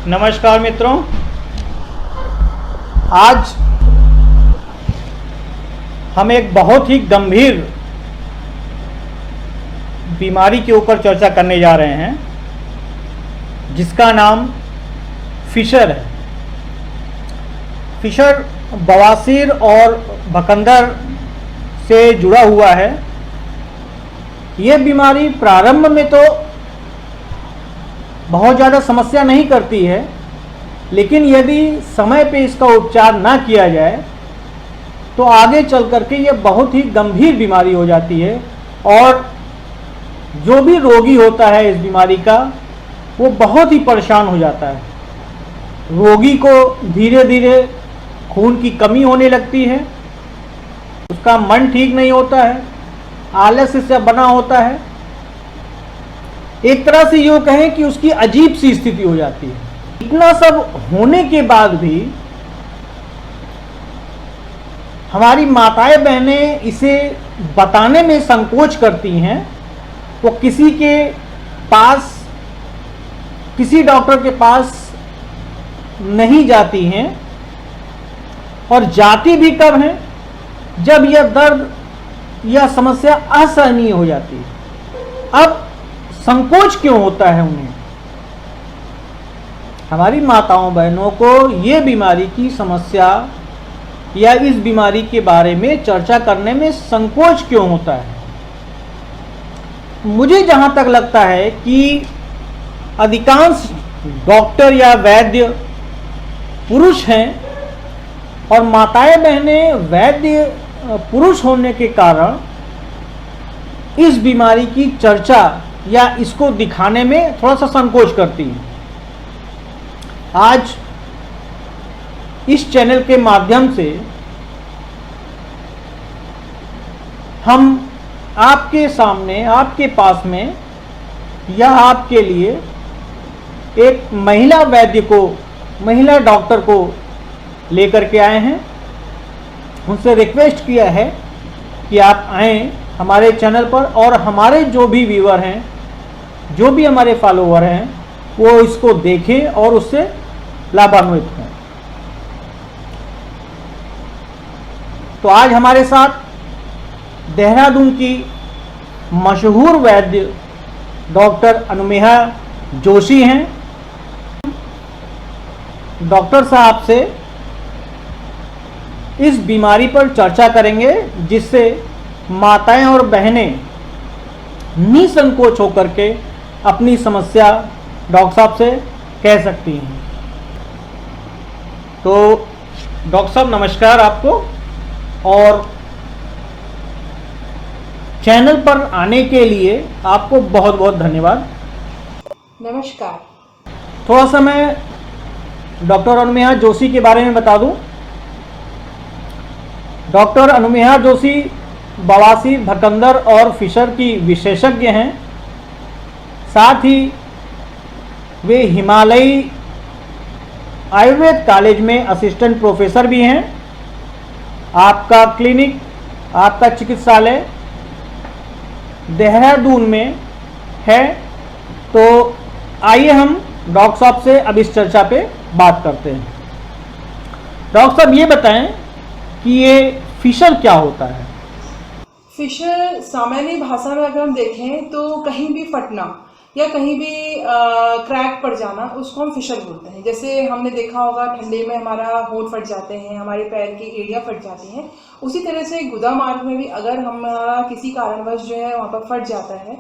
नमस्कार मित्रों, आज हम एक बहुत ही गंभीर बीमारी के ऊपर चर्चा करने जा रहे हैं जिसका नाम फिशर है। फिशर बवासीर और भकंदर से जुड़ा हुआ है। ये बीमारी प्रारंभ में तो बहुत ज़्यादा समस्या नहीं करती है, लेकिन यदि समय पे इसका उपचार ना किया जाए तो आगे चल करके ये बहुत ही गंभीर बीमारी हो जाती है और जो भी रोगी होता है इस बीमारी का वो बहुत ही परेशान हो जाता है। रोगी को धीरे धीरे खून की कमी होने लगती है, उसका मन ठीक नहीं होता है, आलस्य से बना होता है। एक तरह से यूँ कहें कि उसकी अजीब सी स्थिति हो जाती है। इतना सब होने के बाद भी हमारी माताएं बहनें इसे बताने में संकोच करती हैं। वो किसी के पास, किसी डॉक्टर के पास नहीं जाती हैं और जाती भी कब हैं, जब यह दर्द या समस्या असहनीय हो जाती है। अब संकोच क्यों होता है उन्हें? हमारी माताओं बहनों को ये बीमारी की समस्या या इस बीमारी के बारे में चर्चा करने में संकोच क्यों होता है? मुझे जहां तक लगता है कि अधिकांश डॉक्टर या वैद्य पुरुष हैं और माताएं बहनें वैद्य पुरुष होने के कारण इस बीमारी की चर्चा या इसको दिखाने में थोड़ा सा संकोच करती हैं। आज इस चैनल के माध्यम से हम आपके सामने, आपके पास में या आपके लिए एक महिला वैद्य को, महिला डॉक्टर को लेकर के आए हैं। उनसे रिक्वेस्ट किया है कि आप आएँ हमारे चैनल पर और हमारे जो भी व्यूअर हैं, जो भी हमारे फॉलोअर हैं, वो इसको देखें और उससे लाभान्वित हों। तो आज हमारे साथ देहरादून की मशहूर वैद्य डॉक्टर अनुमेहा जोशी हैं। डॉक्टर साहब से इस बीमारी पर चर्चा करेंगे जिससे माताएं और बहनें निसंकोच होकर के अपनी समस्या डॉक्टर साहब से कह सकती हैं। तो डॉक्टर साहब नमस्कार आपको, और चैनल पर आने के लिए आपको बहुत बहुत धन्यवाद। नमस्कार। थोड़ा सा मैं डॉक्टर अनुमेहा जोशी के बारे में बता दूं। डॉक्टर अनुमेहा जोशी बवासीर, भकंदर और फिशर की विशेषज्ञ हैं। साथ ही वे हिमालयी आयुर्वेद कॉलेज में असिस्टेंट प्रोफेसर भी हैं। आपका क्लिनिक, आपका चिकित्सालय देहरादून में है। तो आइए हम डॉक्टर साहब से अब इस चर्चा पे बात करते हैं। डॉक्टर साहब ये बताएं कि ये फिशर क्या होता है? फिशर सामान्य भाषा में अगर हम देखें तो कहीं भी फटना या कहीं भी क्रैक पड़ जाना, उसको हम फिशर बोलते हैं। जैसे हमने देखा होगा ठंडे में हमारा होंठ फट जाते हैं, हमारे पैर की एड़ियाँ फट जाती हैं, उसी तरह से गुदा मार्ग में भी अगर हमारा किसी कारणवश जो है वहाँ पर फट जाता है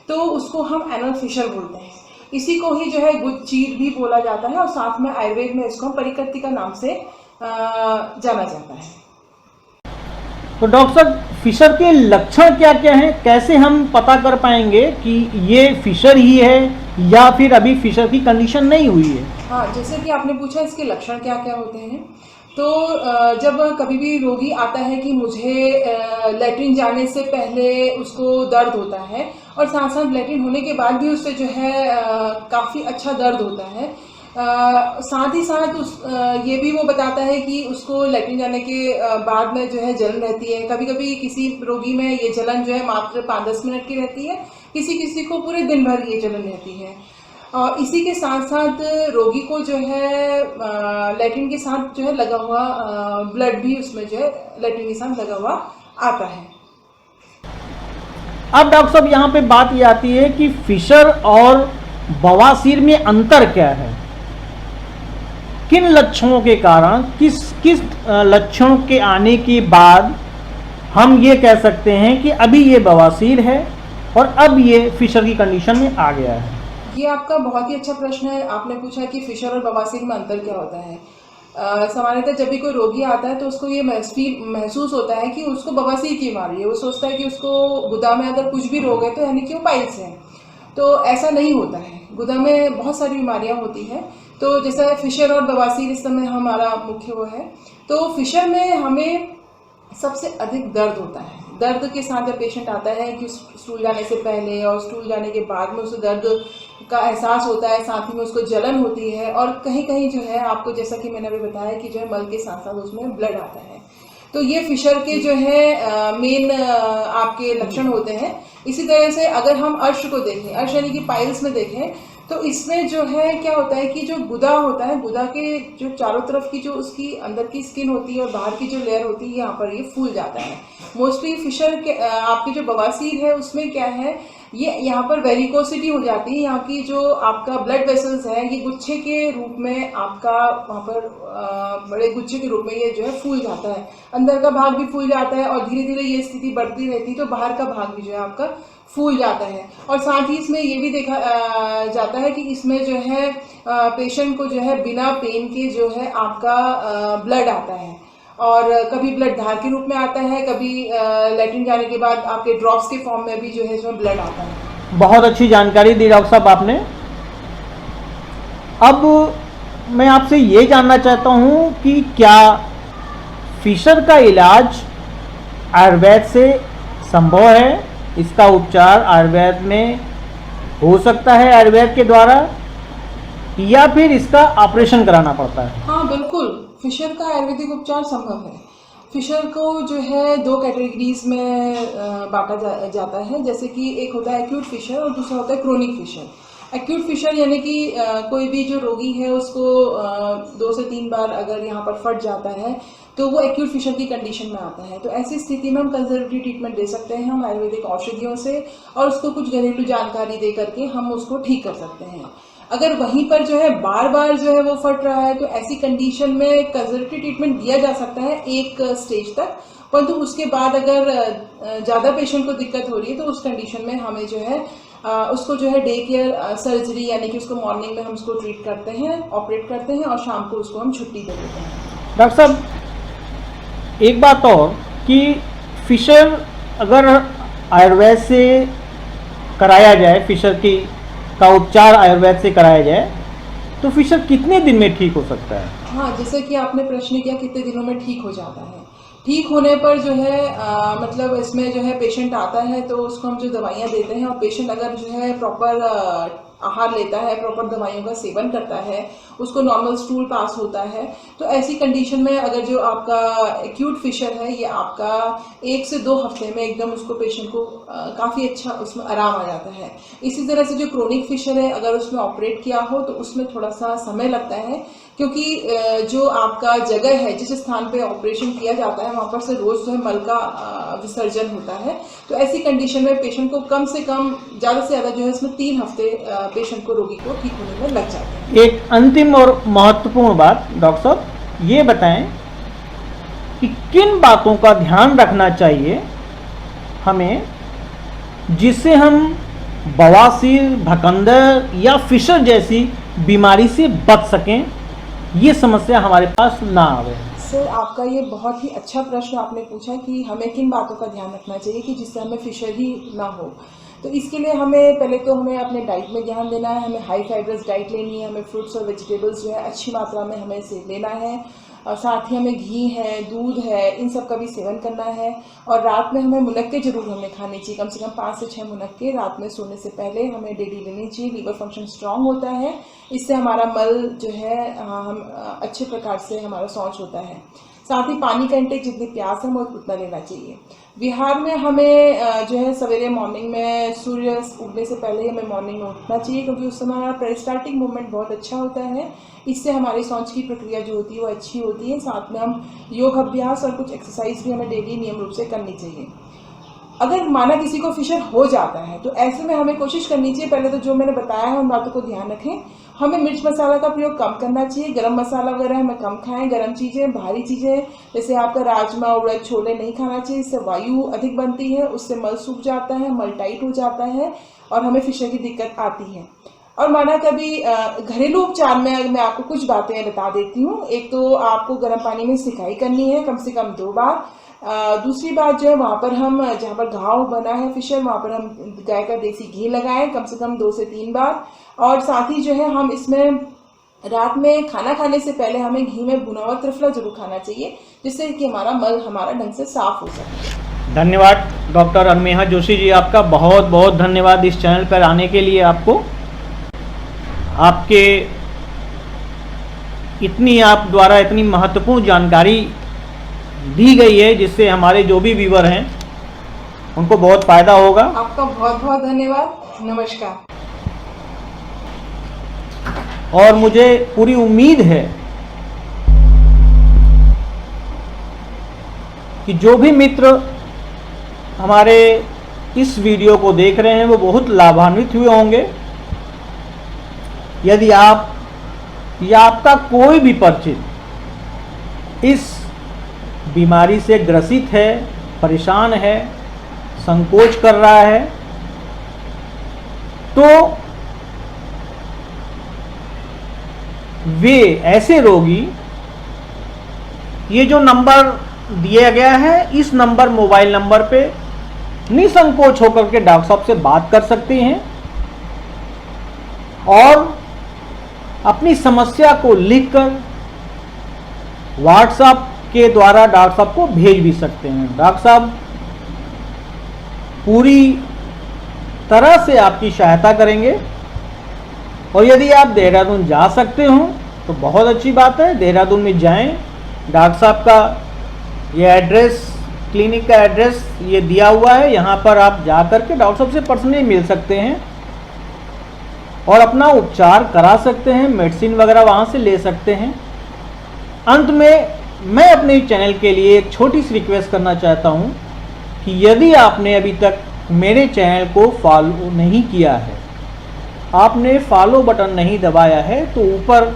तो उसको हम एनल फिशर बोलते हैं। इसी को ही जो है गुद चीर भी बोला जाता है और साथ में आयुर्वेद में इसको हम परिकर्ती का नाम से जाना जाता है। तो डॉक्टर साहब फिशर के लक्षण क्या क्या हैं? कैसे हम पता कर पाएंगे कि ये फिशर ही है या फिर अभी फिशर की कंडीशन नहीं हुई है? हाँ, जैसे कि आपने पूछा इसके लक्षण क्या क्या होते हैं, तो जब कभी भी रोगी आता है कि मुझे लैट्रिन जाने से पहले उसको दर्द होता है और साथ साथ लैट्रिन होने के बाद भी उससे जो है काफ़ी अच्छा दर्द होता है। साथ ही साथ ये भी वो बताता है कि उसको लैट्रिन जाने के बाद में जो है जलन रहती है। कभी कभी किसी रोगी में ये जलन जो है मात्र 5-10 मिनट की रहती है, किसी किसी को पूरे दिन भर ये जलन रहती है। और इसी के साथ साथ रोगी को जो है लैट्रिन के साथ जो है लगा हुआ ब्लड भी उसमें जो है लैट्रिन के साथ लगा हुआ आता है। अब डॉक्टर साहब यहाँ पे बात ये आती है कि फिशर और बवासीर में अंतर क्या है? किन लक्षणों के कारण, किस किस लक्षणों के आने के बाद हम ये कह सकते हैं कि अभी ये बवासीर है और अब ये फिशर की कंडीशन में आ गया है? ये आपका बहुत ही अच्छा प्रश्न है। आपने पूछा कि फिशर और बवासीर में अंतर क्या होता है। सामान्यतः जब भी कोई रोगी आता है तो उसको ये महसूस होता है कि उसको बवासीर की बीमारी है। वो सोचता है कि उसको गुदा में अगर कुछ भी रोग है तो यानी कि वो पाइल्स है। तो ऐसा नहीं होता है। गुदा में बहुत सारी बीमारियां होती हैं। तो जैसा फिशर और बवासीर इस समय हमारा मुख्य वो है। तो फिशर में हमें सबसे अधिक दर्द होता है। दर्द के साथ जब पेशेंट आता है कि स्टूल जाने से पहले और स्टूल जाने के बाद में उसे दर्द का एहसास होता है, साथ ही में उसको जलन होती है और कहीं कहीं जो है आपको, जैसा कि मैंने अभी बताया कि जो है मल के साथ साथ उसमें ब्लड आता है। तो ये फिशर के जो है मेन आपके लक्षण होते हैं। इसी तरह से अगर हम अर्श को देखें, अर्श यानी कि पाइल्स में देखें, तो इसमें जो है क्या होता है कि जो गुदा होता है, गुदा के जो चारों तरफ की जो उसकी अंदर की स्किन होती है और बाहर की जो लेयर होती है, यहाँ पर ये फूल जाता है। मोस्टली फिशर के आपकी जो बवासीर है उसमें क्या है, ये यहाँ पर वेरिकोसिटी हो जाती है। यहाँ की जो आपका ब्लड वेसल्स है ये गुच्छे के रूप में आपका वहाँ पर बड़े गुच्छे के रूप में ये जो है फूल जाता है। अंदर का भाग भी फूल जाता है और धीरे धीरे ये स्थिति बढ़ती रहती है तो बाहर का भाग भी जो है आपका फूल जाता है। और साथ ही इसमें ये भी देखा जाता है कि इसमें जो है पेशेंट को जो है बिना पेन के जो है आपका ब्लड आता है। और कभी ब्लड धार के रूप में आता है, कभी लैट्रिन जाने के बाद आपके ड्रॉप्स के फॉर्म में भी जो है इसमें ब्लड आता है। बहुत अच्छी जानकारी दी डॉक्टर साहब आपने। अब मैं आपसे ये जानना चाहता हूँ कि क्या फिशर का इलाज आयुर्वेद से संभव है? इसका उपचार आयुर्वेद में हो सकता है आयुर्वेद के द्वारा, या फिर इसका ऑपरेशन कराना पड़ता है? हाँ बिल्कुल, फिशर का आयुर्वेदिक उपचार संभव है। फिशर को जो है 2 कैटेगरीज में बांटा जाता है। जैसे कि एक होता है एक्यूट फिशर और दूसरा होता है क्रोनिक फिशर। एक्यूट फिशर यानी कि कोई भी जो रोगी है उसको 2 से 3 बार अगर यहाँ पर फट जाता है तो वो एक्यूट फिशर की कंडीशन में आता है। तो ऐसी स्थिति में हम कंजर्वेटिव ट्रीटमेंट दे सकते हैं, हम आयुर्वेदिक औषधियों से, और उसको कुछ घरेलू जानकारी दे करके हम उसको ठीक कर सकते हैं। अगर वहीं पर जो है बार बार जो है वो फट रहा है तो ऐसी कंडीशन में कंजर्वेटिव ट्रीटमेंट दिया जा सकता है एक स्टेज तक, परंतु उसके बाद अगर ज़्यादा पेशेंट को दिक्कत हो रही है तो उस कंडीशन में हमें जो है उसको जो है डे केयर सर्जरी यानी कि उसको मॉर्निंग में हम उसको ट्रीट करते हैं, ऑपरेट करते हैं और शाम को उसको हम छुट्टी दे देते हैं। डॉक्टर साहब एक बात और कि फिशर अगर आयुर्वेद से कराया जाए, फिशर का उपचार आयुर्वेद से कराया जाए तो फिशर कितने दिन में ठीक हो सकता है? हाँ, जैसे कि आपने प्रश्न किया कितने दिनों में ठीक हो जाता है। ठीक होने पर जो है मतलब इसमें जो है पेशेंट आता है तो उसको हम जो दवाइयाँ देते हैं और पेशेंट अगर जो है प्रॉपर आहार लेता है, प्रॉपर दवाइयों का सेवन करता है, उसको नॉर्मल स्टूल पास होता है, तो ऐसी कंडीशन में अगर जो आपका एक्यूट फिशर है ये आपका 1 से 2 हफ्ते में एकदम उसको पेशेंट को काफ़ी अच्छा उसमें आराम आ जाता है। इसी तरह से जो क्रोनिक फिशर है अगर उसमें ऑपरेट किया हो तो उसमें थोड़ा सा समय लगता है, क्योंकि जो आपका जगह है जिस स्थान पे ऑपरेशन किया जाता है वहाँ पर से रोज़ जो है मल का विसर्जन होता है। तो ऐसी कंडीशन में पेशेंट को कम से कम ज़्यादा से ज़्यादा जो है इसमें 3 हफ्ते पेशेंट को, रोगी को ठीक होने में लग जाते हैं। एक अंतिम और महत्वपूर्ण बात डॉक्टर साहब ये बताएं कि किन बातों का ध्यान रखना चाहिए हमें जिससे हम बवासीर, भकंदर या फिशर जैसी बीमारी से बच सकें, ये समस्या हमारे पास ना आवे। सर आपका ये बहुत ही अच्छा प्रश्न आपने पूछा कि हमें किन बातों का ध्यान रखना चाहिए कि जिससे हमें फिशर ही ना हो। तो इसके लिए हमें पहले तो हमें अपने डाइट में ध्यान देना है। हमें हाई फाइबरस डाइट लेनी है, हमें फ्रूट्स और वेजिटेबल्स जो है अच्छी मात्रा में हमें इसे लेना है, और साथ ही हमें घी है, दूध है, इन सब का भी सेवन करना है। और रात में हमें मुनक्के जरूर हमें खाने चाहिए, कम से कम 5 से 6 मुनक्के रात में सोने से पहले हमें डेली लेनी चाहिए। लीवर फंक्शन स्ट्रांग होता है, इससे हमारा मल जो है हम अच्छे प्रकार से हमारा शौच होता है। साथ ही पानी का इंटेक जितनी प्यास है हमें उतना लेना चाहिए। विहार में हमें जो है सवेरे मॉर्निंग में सूर्य उगने से पहले ही हमें मॉर्निंग में उठना चाहिए, क्योंकि उस समय हमारा पेरिस्टाल्टिक मूवमेंट बहुत अच्छा होता है। इससे हमारी सांस की प्रक्रिया जो होती है वो अच्छी होती है। साथ में हम योग अभ्यास और कुछ एक्सरसाइज भी हमें डेली नियम रूप से करनी चाहिए। अगर माना किसी को फिशर हो जाता है तो ऐसे में हमें कोशिश करनी चाहिए, पहले तो जो मैंने बताया है उन बातों को ध्यान रखें। हमें मिर्च मसाला का प्रयोग कम करना चाहिए, गरम मसाला वगैरह हमें कम खाएं, गरम चीज़ें, भारी चीज़ें जैसे आपका राजमा, उड़द, छोले नहीं खाना चाहिए, इससे वायु अधिक बनती है, उससे मल सूख जाता है, मल टाइट हो जाता है और हमें फिशर की दिक्कत आती है। और माना कभी घरेलू उपचार में मैं आपको कुछ बातें बता देती हूँ। एक तो आपको गर्म पानी में सिकाई करनी है कम से कम 2 बार। दूसरी बात जो है, वहाँ पर हम जहाँ पर घाव बना है फिशर वहाँ पर हम गाय का देसी घी लगाएं कम से कम 2 से 3 बार। और साथ ही जो है हम इसमें रात में खाना खाने से पहले हमें घी में भुना हुआ त्रिफला जरूर खाना चाहिए, जिससे कि हमारा मल हमारा ढंग से साफ हो सके। धन्यवाद डॉक्टर अनमेहा जोशी जी, आपका बहुत बहुत धन्यवाद इस चैनल पर आने के लिए। आपको आपके इतनी आप द्वारा इतनी महत्वपूर्ण जानकारी दी गई है, जिससे हमारे जो भी व्यूअर हैं उनको बहुत फायदा होगा। आपका बहुत बहुत धन्यवाद। नमस्कार। और मुझे पूरी उम्मीद है कि जो भी मित्र हमारे इस वीडियो को देख रहे हैं वो बहुत लाभान्वित हुए होंगे। यदि आप या आपका कोई भी परिचित इस बीमारी से ग्रसित है, परेशान है, संकोच कर रहा है, तो वे ऐसे रोगी ये जो नंबर दिया गया है, इस नंबर मोबाइल नंबर पे निसंकोच होकर के डॉक्टर साहब से बात कर सकते हैं और अपनी समस्या को लिखकर व्हाट्सएप के द्वारा डॉक्टर साहब को भेज भी सकते हैं। डॉक्टर साहब पूरी तरह से आपकी सहायता करेंगे। और यदि आप देहरादून जा सकते हो तो बहुत अच्छी बात है, देहरादून में जाएं। डॉक्टर साहब का ये एड्रेस, क्लिनिक का एड्रेस ये दिया हुआ है, यहाँ पर आप जा कर के डॉक्टर साहब से पर्सनली मिल सकते हैं और अपना उपचार करा सकते हैं, मेडिसिन वगैरह वहाँ से ले सकते हैं। अंत में मैं अपने चैनल के लिए एक छोटी सी रिक्वेस्ट करना चाहता हूँ कि यदि आपने अभी तक मेरे चैनल को फॉलो नहीं किया है, आपने फॉलो बटन नहीं दबाया है, तो ऊपर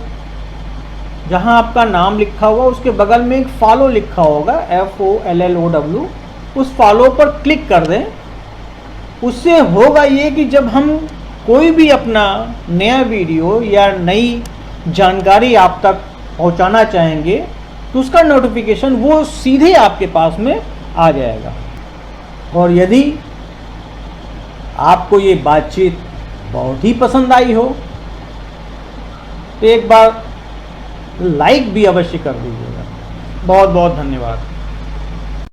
जहां आपका नाम लिखा हुआ उसके बगल में एक फॉलो लिखा होगा, FOLLOW, उस फॉलो पर क्लिक कर दें। उससे होगा ये कि जब हम कोई भी अपना नया वीडियो या नई जानकारी आप तक पहुंचाना चाहेंगे तो उसका नोटिफिकेशन वो सीधे आपके पास में आ जाएगा। और यदि आपको ये बातचीत बहुत ही पसंद आई हो तो एक बार लाइक भी अवश्य कर दीजिएगा। बहुत बहुत धन्यवाद।